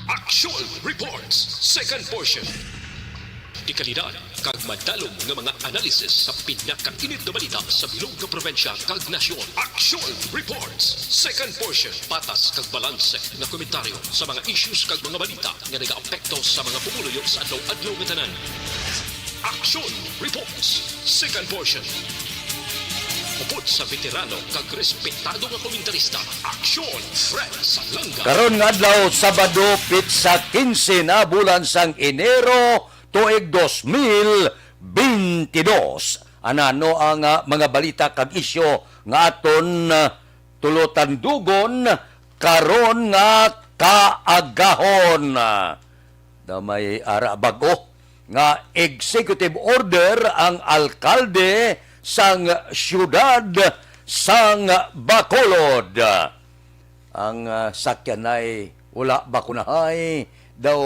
Aksyon Reports, second portion. Ikalidad, kag madalong nga mga analisis sa pinakainit na balita sa bilog na probensya kag nasyon. Aksyon Reports, second portion. Patas kag balanse nga komentaryo sa mga issues kag mga balita nga nagaapekto sa mga pumuluyo sa adlaw-adlaw nga tanan. Aksyon Reports, second portion. Upod sa veterano kag respetado nga komentarista, Aksyon Fred Salanga. Karon nga adlaw Sabado pitsa 15 na bulan sang Enero tuig 2022. Anano ang mga balita kag isyo nga aton tulutandugon karon nga kaagahon. Damay ara bago nga executive order ang alkalde sang siyudad sang Bacolod. Ang sakyanay wala bakunahay daw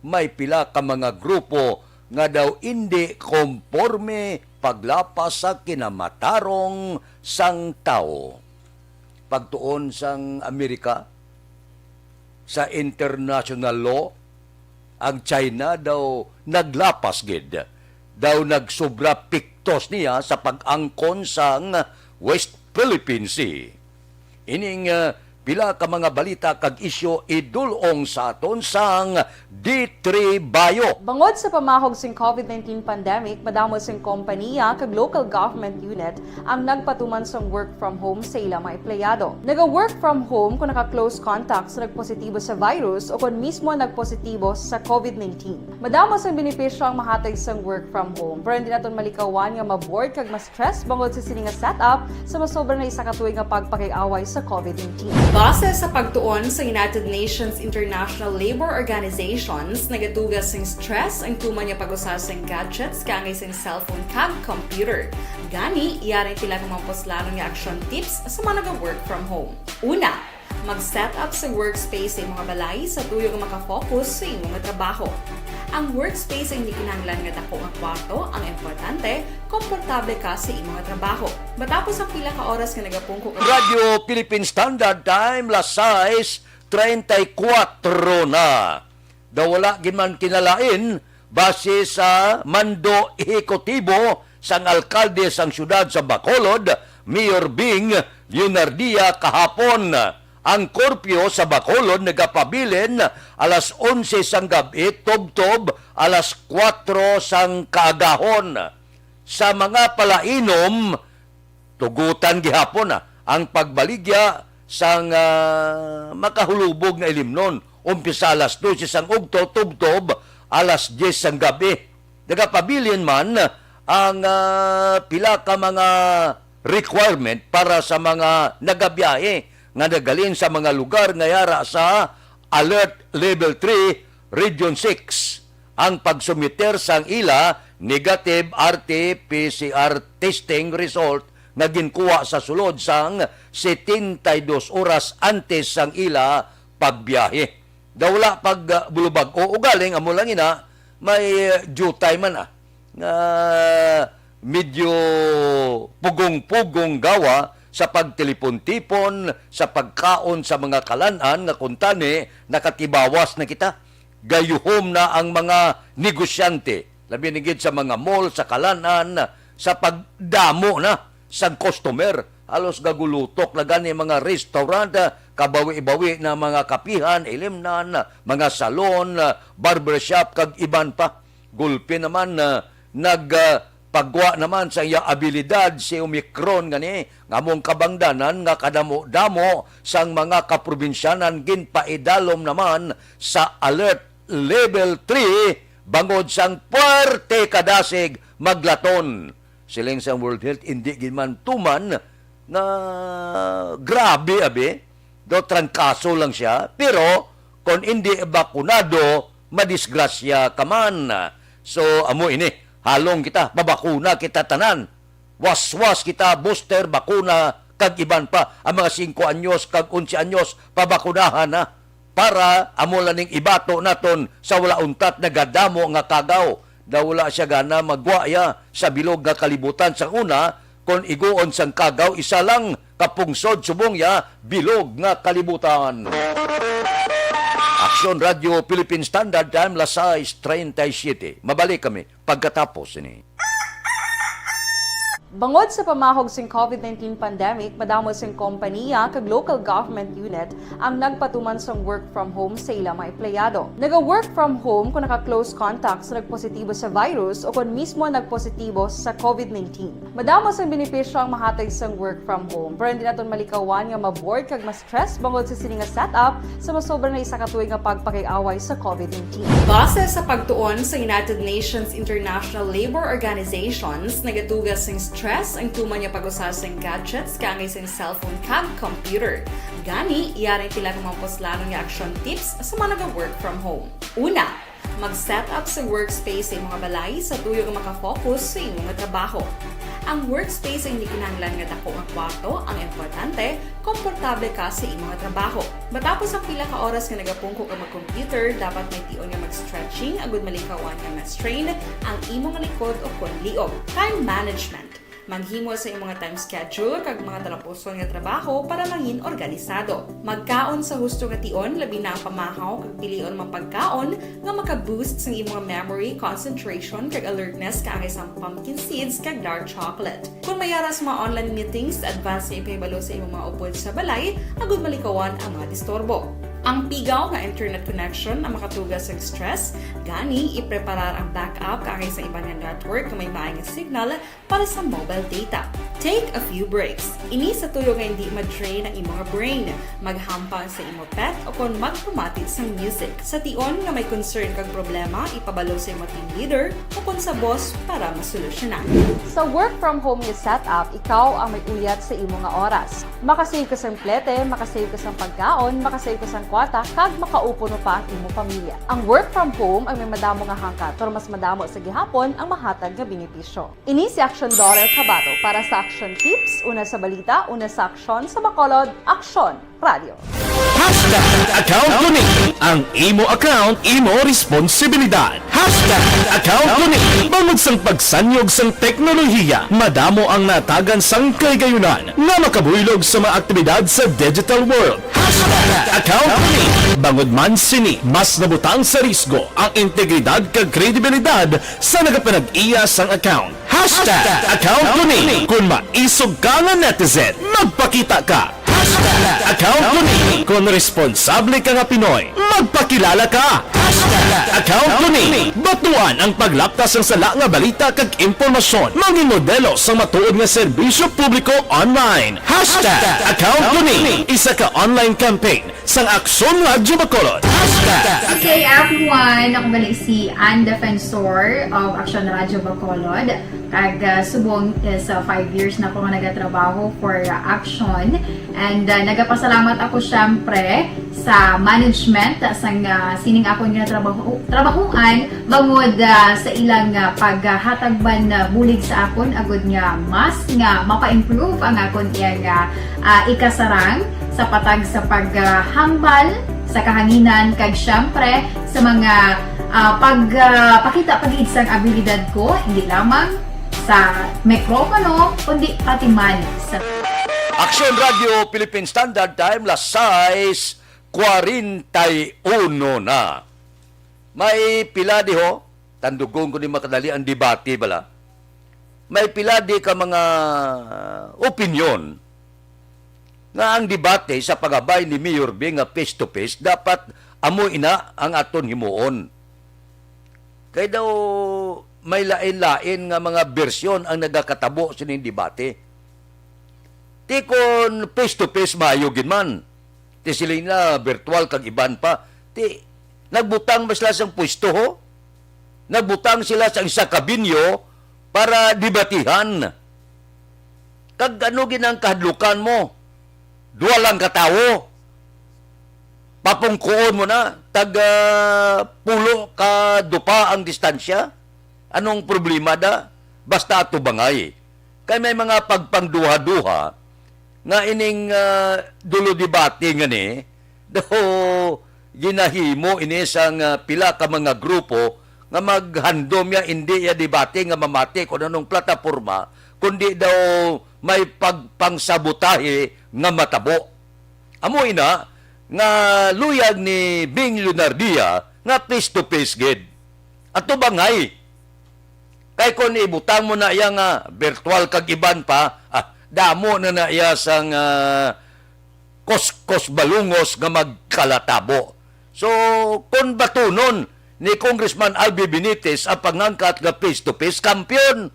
may pila ka mga grupo nga daw hindi konforme paglapas sa kinamatarong sang tao. Pagtuon sang Amerika sa international law, ang China daw naglapas gid. Daw nagsobra piktos niya sa pag-angkon sang West Philippine Sea. Ining pila ka mga balita kag isyo idulong sa aton sang D3 Bayo. Bangod sa pamahog sing COVID-19 pandemic, madamo sing kompanya kag local government unit ang nagpatuman sang work from home sa ilang mga empleyado. Naga-work from home kung naka-close contact sa nagpositibo sa virus o kung mismo nagpositibo sa COVID-19. Madamo sang benepisyo ang mahatag sang work from home, pero hindi naton malikawan nga ma-bored kag ma-stress bangod sa sini nga setup sa masobra na isa ka tuig nga pagpakiaway sa COVID-19. Base sa pagtuon sa United Nations International Labour Organizations, nagatugas sing stress ang tuman niya pag-usas sing gadgets kangay sing cellphone kag computer. Gani, iyaring pila ng mga poslanong nga action tips sa mga nag-work from home. Una, mag-set up sa workspace sa mga balay sa tuyo nga makafocus sa imong trabaho. Ang workspace ay hindi kinahanglan nga dako nga kwarto, ang importante, komportable ka sa imong trabaho. Matapos ang pila ka oras nga nagapungko ka Radio Philippine Standard Time, las 6:34 na. Daw wala giman kinalain base sa mando ehekutibo sang alkalde sang syudad sa Bacolod, Mayor Bing Leonardia kahapon. Ang korpyo sa Bacolod nagapabilin alas 11 sang gabi, tob-tob alas 4 sang kaagahon. Sa mga palainom, tugutan gihapon ang pagbaligya sang makahulubog na ilimnon. Umpisa alas 12 sang ugto, tob-tob alas 10 sang gabi. Nagapabilin man ang pila ka mga requirement para sa mga nagabiyahe nga nagalin sa mga lugar nga yara sa Alert Level 3, Region 6. Ang pagsumiter sang ila negative RT-PCR testing result nga ginkuha sa sulod sang 72 oras antes sang ila pagbiyahe. Daw wala pagbulubag o ugaling amo lang ina may due time man nga medyo pugong-pugong gawa sa pagtelepon-tipon, sa pagkaon sa mga kalanan nga kuntani nakatibawas na kita. Gayuhom na ang mga negosyante, labi nigid sa mga mall, sa kalanan, sa pagdamo na sa customer. Halos gagulutok na gani mga restaurant, kabawi-bawi na mga kapihan, ilimnan, mga salon, barbershop, kag iban pa. Gulpi naman pagwa naman sa iya abilidad si Omicron gani ngamong kabangdanan nga kadamo-damo sang mga kaprobinsyanan ginpaidalom naman sa alert level 3 bangod sang puwerte kadasig maglaton. Siling sang World Health hindi ginman tuman na grabe do trangkaso lang siya pero kung hindi bakunado madisgrasya ka man. So amo ini halong kita, babakuna kita tanan. Was-was kita, booster, bakuna, kag iban pa. Ang mga 5 anyos, kag 11 anyos, pabakunahan na. Para amula ning ibato naton sa wala untat nagadamo nga kagaw. Daw wala siya gana magwaya sa bilog nga kalibutan sa una, kung iguon sang kagaw, isa lang kapungsod subong ya, bilog nga kalibutan. Aksyon Radio Philippine Standard Time, las 6:37. Mabalik kami pagkatapos ini. Bangod sa pamahog sing COVID-19 pandemic, madamo sing kompanya kag local government unit ang nagpatuman sang work from home sa ilang mga empleyado. Naga-work from home kung naka-close contacts na nagpositibo sa virus o kung mismo nagpositibo sa COVID-19. Madamo sang benepisyo ang mahatag sang work from home, pero hindi naton malikawan nga ma-bored kag ma-stress bangod sa sini nga setup sa masobra na isa ka tuig nga pagpakiaway sa COVID-19. Base sa pagtuon sa United Nations International Labor Organizations, nagatugas sing stress ang tuman niya pag-usas ng gadgets kangay sa cellphone kag computer. Gani, iyarin tila ng mga poslanong nga action tips sa mga nag-work from home. Una, mag-set up sa workspace sa imong balay sa tuyo nga makafocus sa imong trabaho. Ang workspace ay hindi kinahanglan nga dako nga kwarto, ang importante, komportable ka sa imong trabaho. Matapos ang pila ka oras nga nagapungko ka mag-computer, dapat may tion nga mag-stretching agud malikawan nga ma-strain ang imong likod o konliog. Time management. Maghimo sa imong time schedule kag mga talapuson nga trabaho para mangin organisado. Magkaon sa husto nga tion, labi na ang pamahaw kag pilion mang pagkaon nga maka-boost sa imong memory, concentration kag alertness kaagay sa pumpkin seeds kag dark chocolate. Kung mayara sa mga online meetings, advance na ipahibalo sa imong mga upod sa balay, agud malikawan ang mga disturbo. Ang pigaw nga internet connection ang makatugas sa stress, gani ipreparar ang backup kaagay sa ibang nga network na may maayong signal para sa mobile data. Take a few breaks. Ini sa tuyo nga hindi ma-drain ang imong brain, maghampang sa imong pet o kung magpumati sa music. Sa tion nga may concern kag problema, ipabalo sa imong team leader o kung sa boss para masolusyonan. Sa work from home nga setup, ikaw ang may uyat sa imong nga oras. Makasave ka sa plete, makasave ka sa pagkaon, makasave ka sa kwarta, kag makaupo no pa ang imong pamilya. Ang work from home ay may madamo nga hangkat, pero mas madamo sa gihapon ang mahatag nga benepisyo. Ini si Aksyon Dorel Cabato para sa Action Tips, una sa balita, una sa aksyon sa Bacolod, Aksyon Radio. Account ko ni ang imo account, imo responsibilidad. Account ko ni bangod sang pagsanyog sang teknolohiya, madamo ang natagan sang kaygayunan nga makabuylog sa mga aktibidad sa digital world. Account ko ni bangod man sini mas nabutang sa risgo ang integridad kag kredibilidad sa nagapanag-iya sang account. Account ko ni kung maisog ka nga netizen, magpakita ka. Account ko ni kung responsable ka nga Pinoy, magpakilala ka. Account ko ni batuan ang paglaptas ng sala nga balita kag impormasyon, maging modelo sa matuod nga serbisyo publiko online. Account ko ni isa ka online campaign sang Aksyon Radio Bacolod. Okay everyone, ako balik si Ann Defensor of Aksyon Radio Bacolod. Kag subong is 5 years na ako nga nagatrabaho for Aksyon. And nagapasalamat ako syempre sa management sang sining ako nga trabahuan bangod sa ilang paghatagban bulig sa akon agud nga mas nga mapa-improve ang akon iyang ikasarang sa patag sa paghambal sa kahanginan kag syempre sa mga pagpakita pag-iid sang abilidad ko hindi lamang sa mikropono kundi pati man sa Aksyon Radio Philippine Standard Time, las 6:41 na. May pila di ho, tandugong ko ni makadali ang debate bala. May pila di ka mga opinion nga ang debate sa pagabay ni Mayor Bing nga face to face dapat amo ina ang aton himuon. Kaya daw may lain-lain nga mga bersyon ang nagakatabo sa ning debate. Ti kon face-to-face maayogin man. Ti sila na virtual kag iban pa. Ti nagbutang ba sila sang pwesto ho? Nagbutang sila sa isa kabinyo para debatihan. Kag ano ginang kahadlukan mo? Dua lang katawo. Papungkuon mo na. Pulo ka dupa ang distansya. Anong problema da? Basta ato bangay. Kaya may mga pagpangduha-duha nga ining dulo debate nga ni do ginahimo ini sang pila ka mga grupo nga maghandom ya hindi ya debate nga mamati kung anong plataporma kundi daw may pagpangsabotahe nga matabo. Amo ina nga luyag ni Bing Leonardia nga face-to-face gid. Ato bangay. Kay kung ibutang mo na iya nga virtual kag iban pa, damo na iya sang kos balungos nga magkalatabo. So, kung batunon ni Congressman Albi Benitez ang pangangkat nga face-to-face, kampiyon.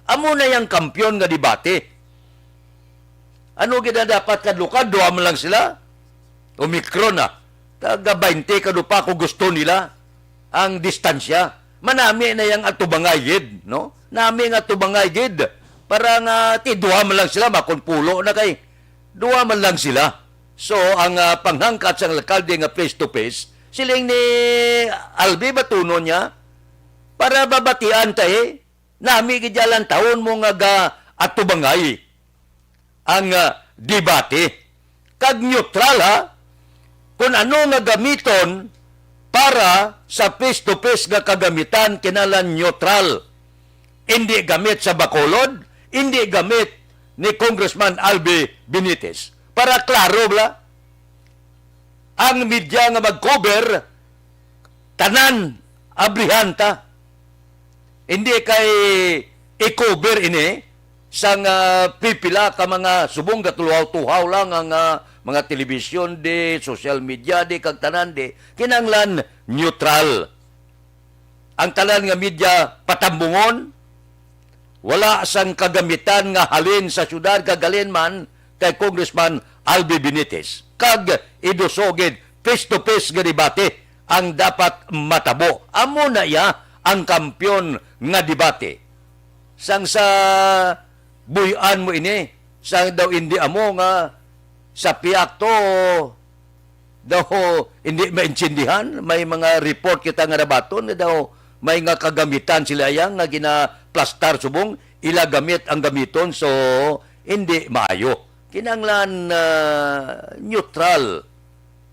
Amo na yang kampiyon nga debate. Ano gina dapat kadlukad? Duha man lang sila. Omicron na. Taga 20 kadupa kung gusto nila ang distansya. Manami na yang atubangayid, no? Nami nga atubangayid para nga duha man lang sila, makunpulo na kay duha man lang sila. So, ang panghangkat sa alkalde nga face-to-face, siling ni Albi batuno niya, para babatian tayo, nami gidyalan taon mo nga atubangay ang debate. Kag neutral ha, kung ano nga gamiton para sa face-to-face nga kagamitan kinalan neutral. Hindi gamit sa Bacolod, hindi gamit ni Congressman Albi Benitez. Para klaro bla, ang media nga mag-cover, tanan, abrihanta. Hindi kay i-cover ini sang pipila ka mga subong gatuluhaw-tuhaw lang ang mga telebisyon di, social media di, kag tanan di, kinanglan neutral. Ang tanan nga media patambungon, wala sang kagamitan nga halin sa syudad kagalin man kay Congressman Albi Benitez. Kag idusogid face-to-face nga debate ang dapat matabo. Amo na iya ang kampiyon nga debate. Sang sa buyan mo ini, sang daw hindi amo nga sa piyak to daw hindi maintindihan, may mga report kita nga nabaton na daw may nga kagamitan sila yang nga gina-plastar subong, ila gamit ang gamiton, so hindi maayo. Kinanglan neutral.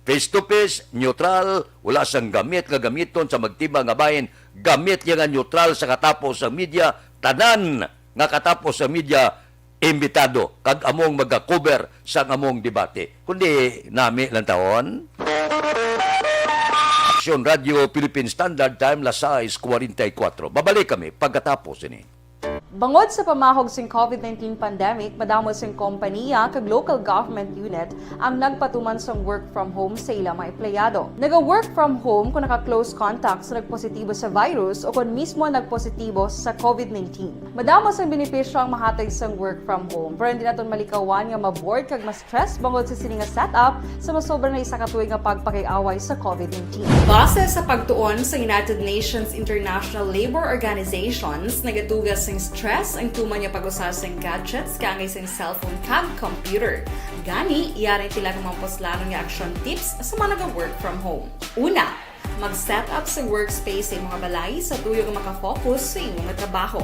Face-to-face, neutral, wala sang gamit nga gamiton sa magtiba nga bahin, gamit niya nga neutral sa katapos sa media, tanan nga katapos sa media, imbitado, kag among mag-cover sa among debate. Kundi nami lang taon. Aksyon Radio Philippine Standard Time, las 6:44. Babalik kami pagkatapos ini. Bangod sa pamahog sing COVID-19 pandemic, madamo sing kompanya kag local government unit ang nagpatuman sang work from home sa ilang mga empleyado. Naga-work from home kung naka-close contacts na nagpositibo sa virus o kung mismo nagpositibo sa COVID-19. Madamo sang benepisyo ang mahatag sang work from home, pero hindi naton malikawan nga ma-bored kag ma-stress bangod sa sini nga setup sa masobra na isa ka tuig nga pagpakiaway sa COVID-19. Base sa pagtuon sa United Nations International Labor Organizations, nagatugas sing stress ang tuman niya pag-usar sa gadgets kangay sa cellphone kag computer. Gani, iyari tila ng mga poslano nga action tips sa mga nag-work from home. Una, mag-set up sa workspace sa imong balay sa tuyo nga makafocus sa imong trabaho.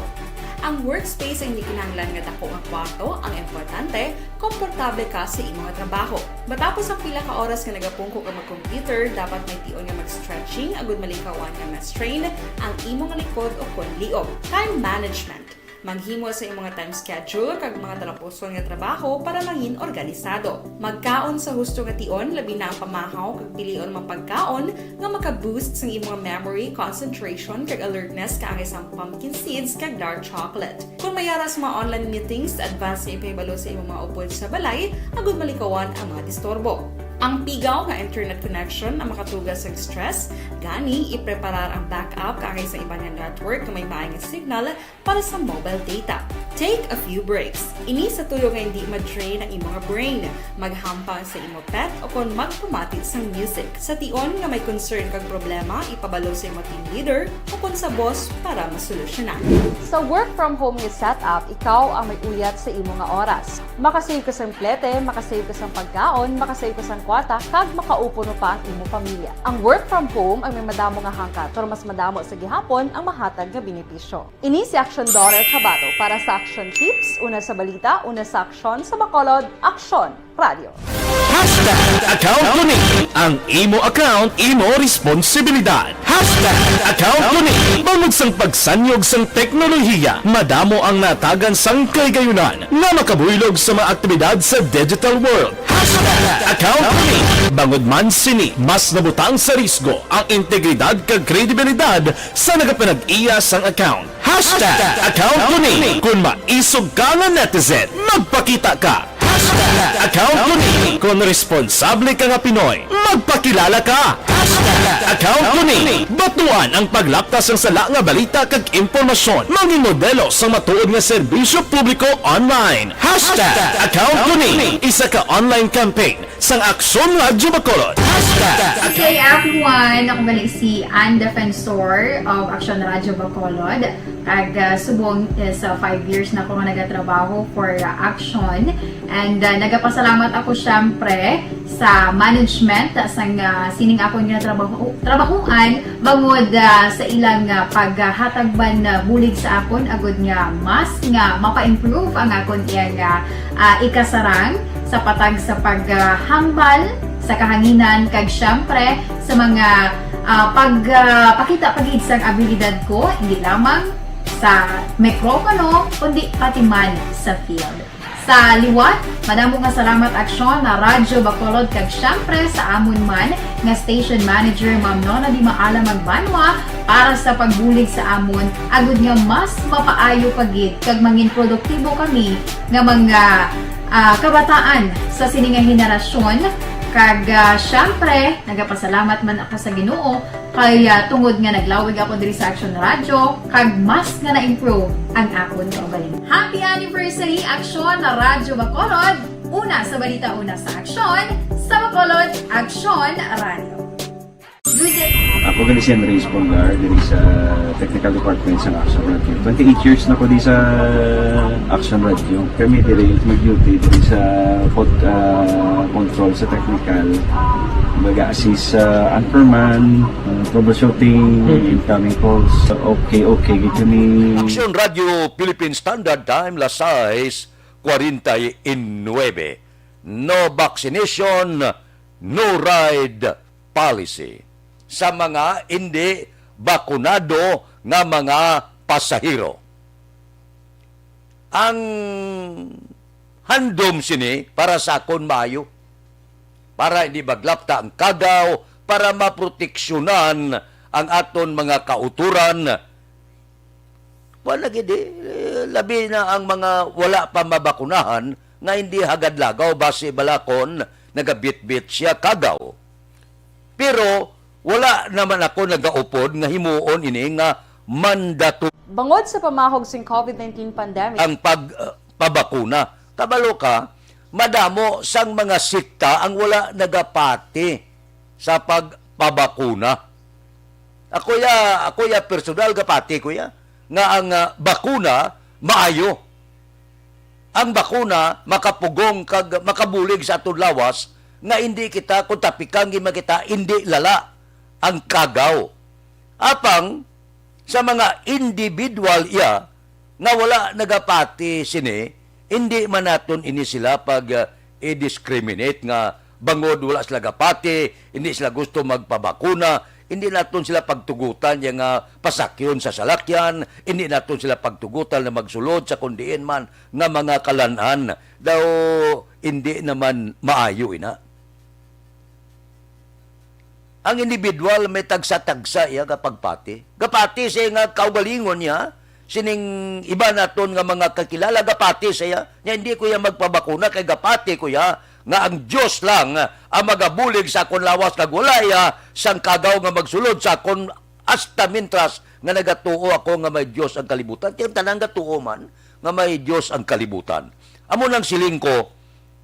Ang workspace ay hindi kinahanglan nga dako nga kwarto, ang importante, komportable ka sa imong trabaho. Matapos ang pila ka oras nga nagapungko ka mag-computer, dapat may tion nga mag-stretching agud malikawan nga ma-strain ang imong likod o konliog. Time management. Maghimo sa imong time schedule kag mga talapuson nga trabaho para maging organisado. Magkaon sa husto nga tion, labi na ang pamahaw kag pilion mang pagkaon nga maka-boost sa imong memory, concentration kag alertness kaangay sa pumpkin seeds kag dark chocolate. Kung mayara sa mga online meetings, advance sa ipahibalo sa imong mga upod sa balay, agud malikawan ang mga disturbo. Ang pigaw nga internet connection ang makatugas sa stress, gani ipreparar ang backup kaangay sa ibang network na may maayong signal para sa mobile data. Take a few breaks. Ini sa tuyo nga hindi ma-drain ang imong brain, maghampang sa imong pet o kung magpumatit sa music. Sa tion nga may concern kag problema, ipabalo sa imong team leader o kung sa boss para masolusyonan. Sa work from home nga setup, ikaw ang may uyat sa imong nga oras. Makasave ka sa plete, makasave ka sa pagkaon, makasave ka sa kwarta, kag makaupo no pa ang imong pamilya. Ang work from home ay may madamo nga hangkat, pero mas madamo sa gihapon ang mahatag nga benepisyo. Ini si Aksyon Daughter Kabato para sa Action Tips, una sa balita, una sa aksyon sa Bacolod, Aksyon Radio. #account ko ni ang imo account, imo responsibilidad. #account ko ni bangod sang pagsanyog sang teknolohiya, madamo ang natagan sang kaygayunan nga makabuylog sa mga aktibidad sa digital world. Account ni bangod man sini mas nabutang sa risgo ang integridad kag kredibilidad sa nagapanag-iya sang account. Account ni kung maisog ka nga netizen, magpakita ka. Account ni kung responsable ka nga Pinoy, magpakilala ka. Account ni batuan ang paglaptas ng sala nga balita kag impormasyon, maging modelo sa matuod nga serbisyo publiko online. Account ni isa ka online campaign sang Aksyon Radyo Bacolod. Okay, everyone. Ako balik si Defensor of Aksyon Radyo Bacolod. Kag subong sa 5 years na ako nga nagatrabaho for Aksyon. And nagapasalamat ako syempre sa management sang sining ako nga trabahuan bangod sa ilang paghatagban bulig sa akon agud nga mas nga mapa-improve ang akon iyang ikasarang sa patag sa paghambal sa kahanginan kag syempre sa mga pagpakita pagid sang abilidad ko hindi lamang sa mikropono kundi pati man sa field. Sa liwat, madamo nga salamat Aksyon na Radyo Bacolod kag syempre sa amon man nga station manager Ma'am Nona Di Maala Magbanwa para sa pagbulig sa amon agud nga mas mapaayo pagid kag mangin produktibo kami nga mga kabataan sa sininga henerasyon kag syempre nagapasalamat man ako sa Ginoo kay tungod nga naglawig ako diri sa Aksyon Radyo kag mas nga na-improve ang akon kaugalingon. Happy anniversary Aksyon na Radyo Bacolod! Una sa balita, una sa Aksyon, sa Bacolod, Aksyon Radio. Good day! Ako gali si Andres Polgar diri sa Technical Department sa Aksyon Radio. 28 years na ko di sa Aksyon Radio. Kami diri mag-duty diri sa control sa technical. Mag-assist sa Anchorman, troubleshooting, incoming calls. Okay, gito kami. Aksyon Radio Philippine Standard Time, las 6:49. No vaccination, no ride policy. Sa mga hindi bakunado nga mga pasahero. Ang handom sini para sa akon maayo. Para hindi maglapta ang kagaw, para maproteksyonan ang aton mga kauturan. Wala gidi, labi na ang mga wala pa mabakunahan nga hindi hagadlagaw base balakon nagabit-bit siya kagaw. Pero wala naman ako nagaupod nga himuon ini nga mandato Bangod sa pamahog sing COVID-19 pandemic, ang pagpabakuna. Kabalo ka, madamo sang mga sikta ang wala nagapati sa pagpabakuna. Ako ya personal gapati ko ya nga ang bakuna maayo. Ang bakuna makapugong kag makabulig sa atong lawas nga hindi kita kung tapikang kita hindi lala ang kagaw. Apang sa mga individual iya nga wala nagapati sini, hindi man naton ini sila pag i-discriminate nga bangod wala sila gapati, hindi sila gusto magpabakuna, hindi naton sila pagtugutan yung pasakyon sa salakyan, hindi naton sila pagtugutan na magsulod sa kundiin man nga mga kalanan, daw hindi naman maayo ina. Ang individual may tagsa-tagsa iya kapagpati. Gapati siya nga kaugalingon niya, sining iba naton nga mga kakilala gapati siya, nya hindi ko ya magpabakuna kay gapati ko ya nga ang Dios lang ang magabulig sa akon lawas kag wala ya sang kagaw nga magsulod sa akon hasta mintras nga nagatuo ako nga may Dios ang kalibutan. Tiyang tanang gatuo man nga may Dios ang kalibutan. Amo nang siling ko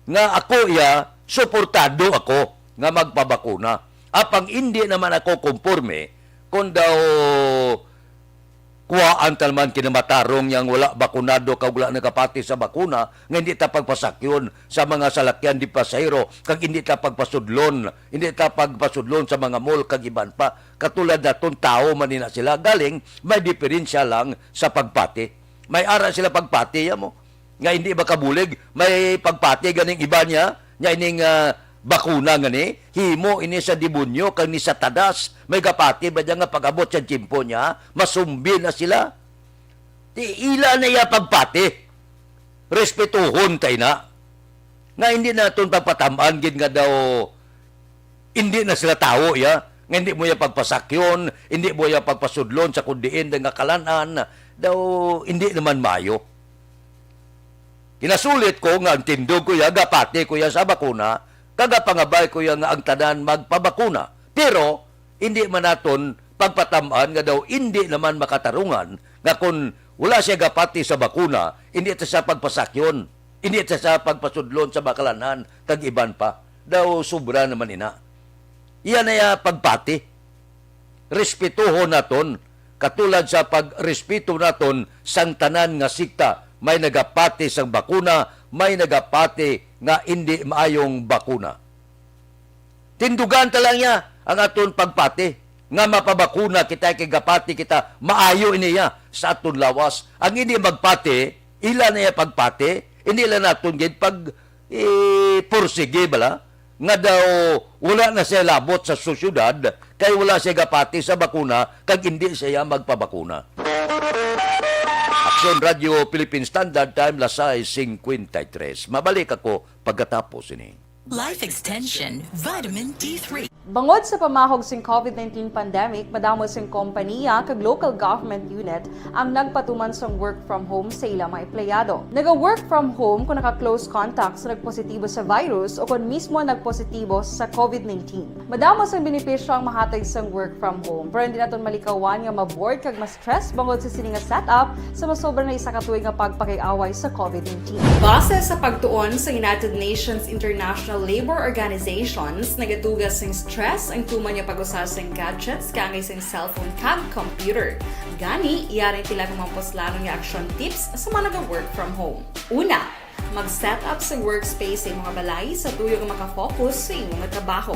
nga ako ya suportado ako nga magpabakuna. Apang hindi naman ako konforme kung daw kuhaan talman kinamatarong yang wala bakunado kag wala nakapati sa bakuna nga hindi ta pagpasakyon sa mga salakyan di pasahero kag hindi ta pagpasudlon sa mga mall kag iban pa katulad naton tao manina sila galing may diferensya lang sa pagpati. May ara sila pagpati ya mo nga hindi makabulig, may pagpati ganing iba niya nya ining bakuna nga ni, himo ini sa demonyo kag ni Satanas, may kapati ba nga pag-abot sa tsimpo niya, masumbi na sila. Ila na iya pagpati. Respetuhon tayo na. Nga hindi naton pagpatamaan gid nga daw hindi na sila tao ya. Nga hindi mo ya pagpasakyon, hindi mo ya pagpasudlon sa kundiin nga kalanan, daw hindi naman mayo. Kinasulit ko nga ang tindog ko ya, gapati ko ya sa bakuna, kagapangabay ko ya nga ang tanan magpabakuna. Pero hindi man naton pagpatamaan nga daw hindi naman makatarungan nga kung wala siya gapati sa bakuna, hindi ito sa pagpasakyon, hindi ito sa pagpasudlon sa bakalanan, kag iban pa. Daw sobra naman ina. Iyan ay pagpati. Respetuho naton, katulad sa pagrespeto naton sang tanan nga sikta, may nagapati sang bakuna, may nagapati nga hindi maayong bakuna. Tindugan talang niya ang aton pagpati, nga mapabakuna kita, kigapati kita, maayo iniya sa aton lawas. Ang hindi magpati, ila na iya pagpati, hindi lang naton gid pag pursige bala, nga daw wala na siya labot sa sosyudad, kay wala siya gapati sa bakuna, kag hindi siya magpabakuna. Aksyon Radio Philippine Standard Time, lasay 53. Mabalik ako pagkatapos ini. Life Extension Vitamin D3. Bangod sa pamahog sing COVID-19 pandemic, madamo sing kompanya kag local government unit ang nagpatuman sang work from home sa ilang mga empleyado. Naga-work from home kung naka-close contacts na nagpositibo sa virus o kung mismo nagpositibo sa COVID-19. Madamo sang benepisyo ang mahatag sang work from home, pero hindi naton malikawan nga ma-bored kag ma-stress bangod sa sini nga setup sa masobra na isa ka tuig nga pagpakiaway sa COVID-19. Base sa pagtuon sa United Nations International Labor Organizations, nagatugas sing stress ang tuman niya pag-usar sa gadgets kangay sa cellphone kag computer. Gani, iyaring tila kumamposlanong nga action tips sa mga nag-work from home. Una, mag-set up sa workspace sa imong mga balay sa tuyo nga makafocus sa imong trabaho.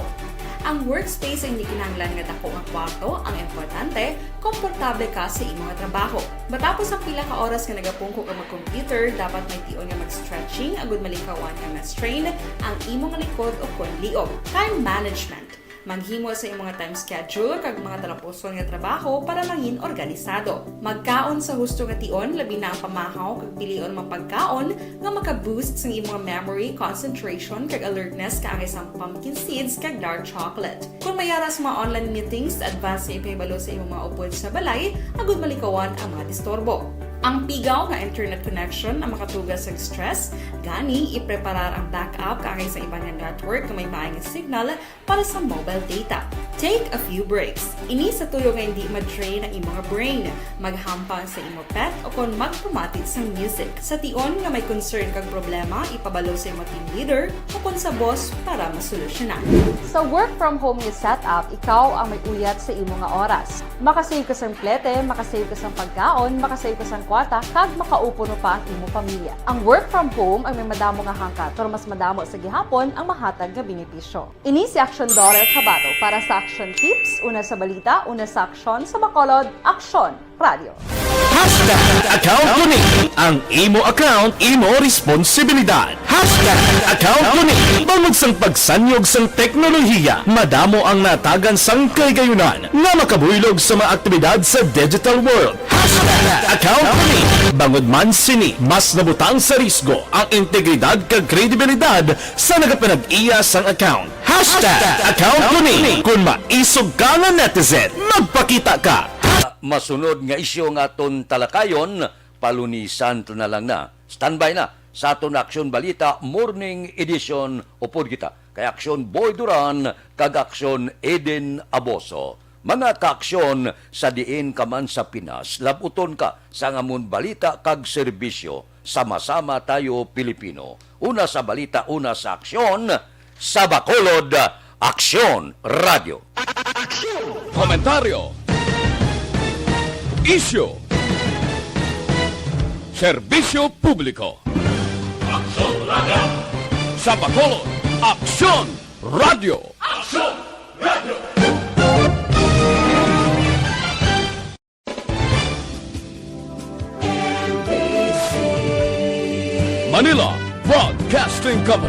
Ang workspace ay hindi kinahanglan nga dako nga kwarto, ang importante, komportable ka sa imong trabaho. Matapos ang pila ka oras nga nagapungko ka mag-computer, dapat may tion nga mag-stretching agud malikawan nga ma-strain ang imong likod o konliog. Time management. Maghimo sa imong time schedule kag mga talapuson nga trabaho para maging organisado. Magkaon sa husto nga tion, labi na ang pamahaw kag pilion mga pagkaon nga maka-boost sa imong memory, concentration kag alertness kaangay sa pumpkin seeds kag dark chocolate. Kung mayara sa mga online meetings, advance nga ipahibalo sa imong mga upod sa balay, agud malikawan ang mga disturbo. Ang pigaw nga internet connection ang makatugas sa stress, gani ipreparar ang backup kaangay sa ibang network na may maayong signal para sa mobile data. Take a few breaks. Ini sa tuyo nga hindi ma-drain ang imong brain, maghampang sa imong pet o kung magpumatid sa music. Sa tion nga may concern kag problema, ipabalo sa imong team leader o kung sa boss para masolusyonan. Sa work from home nga setup, ikaw ang may uyat sa imong nga oras. Makasave ka sa plete, makasave ka sa pagkaon, makasave ka sa kwata, kag makaupo no pa ang imong pamilya. Ang work from home ay may madamo nga hangkat, pero mas madamo sa gihapon ang mahatag nga benepisyo. Ini si Aksyon Dorel Cabato para sa Action Tips, una sa balita, una sa aksyon sa Bacolod, Aksyon Radio. Account ko ni ang imo account, imo responsibilidad. Account ko ni bangod sang pagsanyog sang teknolohiya, madamo ang natagan sang kaygayunan nga makabuylog sa mga aktibidad sa digital world. Account ko ni bangod man sini mas nabutang sa risgo ang integridad kag kredibilidad sa nagapanag-iya sang account. Account ko ni kung maisog ka nga netizen, magpakita ka. Masunod nga isyo nga aton talakayon, palunisan to na lang na. Standby na sa aton Aksyon Balita Morning Edition upod kita. Kay Aksyon Boy Duran, kag Aksyon Eden Aboso. Mga kaaksyon sa diin ka man sa Pinas, labuton ka sa ngamon balita kag serbisyo. Sama-sama tayo Pilipino. Una sa balita, una sa aksyon, sa Bacolod, Aksyon Radio. Komentaryo, isyu, serbisyo publiko. Aksyon Radio. Sa Bacolod, Aksyon Radio. Aksyon Radio. Manila Broadcasting Company.